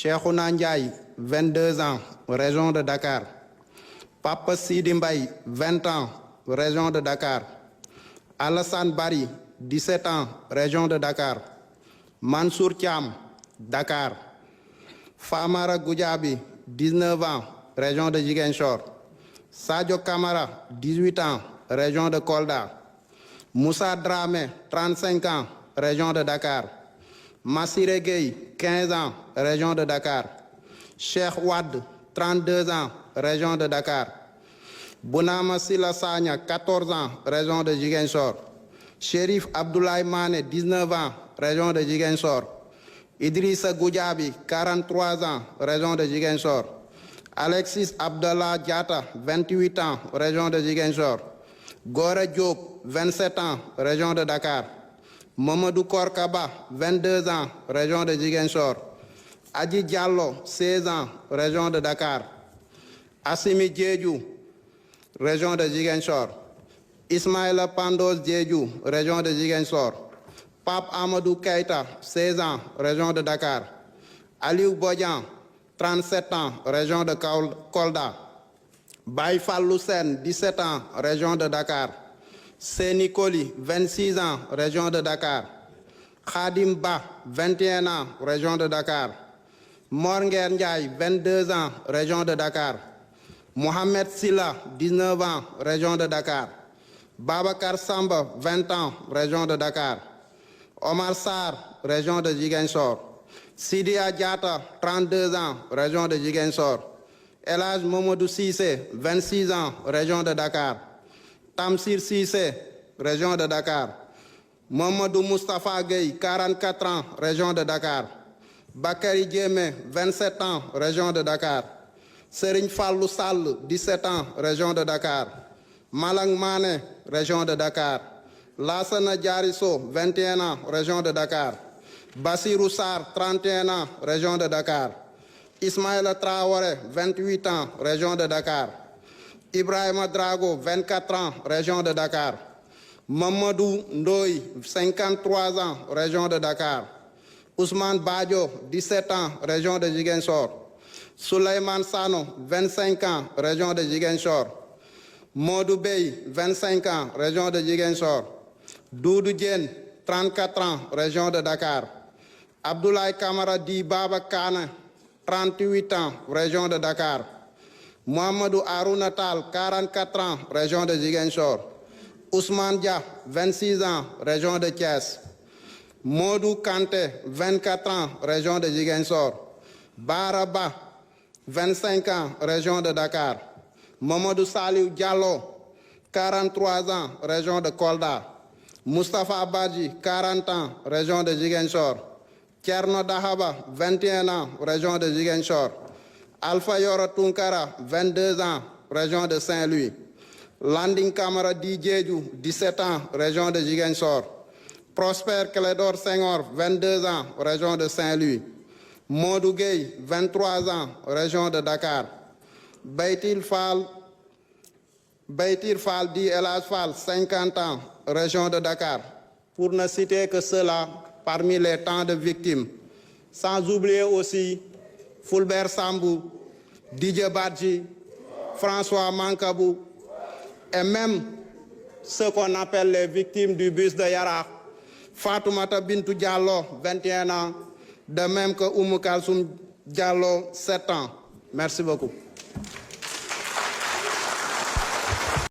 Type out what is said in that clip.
Cheikhouna Ndiaye, 22 ans, région de Dakar. Papa Sidi Mbaye, 20 ans, région de Dakar. Alassane Bari, 17 ans, région de Dakar. Mansour Thiam, Dakar. Famara Goudiaby, 19 ans, région de Ziguinchor. Sadio Kamara, 18 ans, région de Kolda. Moussa Dramé, 35 ans, région de Dakar. Massiré Gueye, 15 ans, région de Dakar. Cheikh Wad, 32 ans, région de Dakar. Bounama Silla Sagna, 14 ans, région de Ziguinchor. Chérif Abdoulaye Mané, 19 ans, région de Ziguinchor. Idrissa Goudiaby, 43 ans, région de Ziguinchor. Alexis Abdallah Diatta, 28 ans, région de Ziguinchor. Gore Diop, 27 ans, région de Dakar. Mamadou Korkaba, 22 ans, région de Ziguinchor. Adji Diallo, 16 ans, région de Dakar. Assimi Diédhiou, région de Ziguinchor. Ismaïla Pandos Diédhiou, région de Ziguinchor. Pape Amadou Keïta, 16 ans, région de Dakar. Aliou Bodian, 37 ans, région de Kolda. Baye Fallou Sène, 17 ans, région de Dakar. Séni Koli, 26 ans, région de Dakar. Khadim Ba, 21 ans, région de Dakar. Mornger Ndiaye, 22 ans, région de Dakar. Mohamed Silla, 19 ans, région de Dakar. Babacar Samba, 20 ans, région de Dakar. Omar Sarr, région de Ziguinchor. Sidia Diatta, 32 ans, région de Ziguinchor. Elhaj Momodou Sissé, 26 ans, région de Dakar. Tamsir Sissé, région de Dakar. Mamadou Moustapha Gueye, 44 ans, région de Dakar. Bakary Diémé, 27 ans, région de Dakar. Serigne Fallou Sall, 17 ans, région de Dakar. Malang Mané, région de Dakar. Lassana Diarisso, 21 ans, région de Dakar. Bassirou Sarr, 31 ans, région de Dakar. Ismaïla Traoré, 28 ans, région de Dakar. Ibrahima Drago, 24 ans, région de Dakar. Mamadou Ndoye, 53 ans, région de Dakar. Ousmane Badio, 17 ans, région de Ziguinchor. Souleymane Sano, 25 ans, région de Ziguinchor. Modou Bey, 25 ans, région de Ziguinchor. Doudou Diène, 34 ans, région de Dakar. Abdoulaye Kamara Di Baba Kane, 38 ans, région de Dakar. Mohamedou Harouna Tall, 44 ans, région de Ziguinchor. Ousmane Dia, 26 ans, région de Thiès. Modou Kanté, 24 ans, région de Ziguinchor. Baraba, 25 ans, région de Dakar. Mamadou Saliou Diallo, 43 ans, région de Kolda. Moustapha Badji, 40 ans, région de Ziguinchor. Tierno Dahaba, 21 ans, région de Ziguinchor. Alpha Yoro Tunkara, 22 ans, région de Saint-Louis. Landing Kamara Diédhiou, 17 ans, région de Ziguinchor. Prosper Clédor Senghor, 22 ans, région de Saint-Louis. Modou Gueye, 23 ans, région de Dakar. Beitir Fall Di Elhaj Fall, 50 ans, région de Dakar. Pour ne citer que cela parmi les tant de victimes. Sans oublier aussi Fulbert Sambou, Didier Badji, François Mankabou, et même ceux qu'on appelle les victimes du bus de Yara, Fatoumata Bintou Diallo, 21 ans, de même que Oumou Kalsoum Diallo, 7 ans. Merci beaucoup.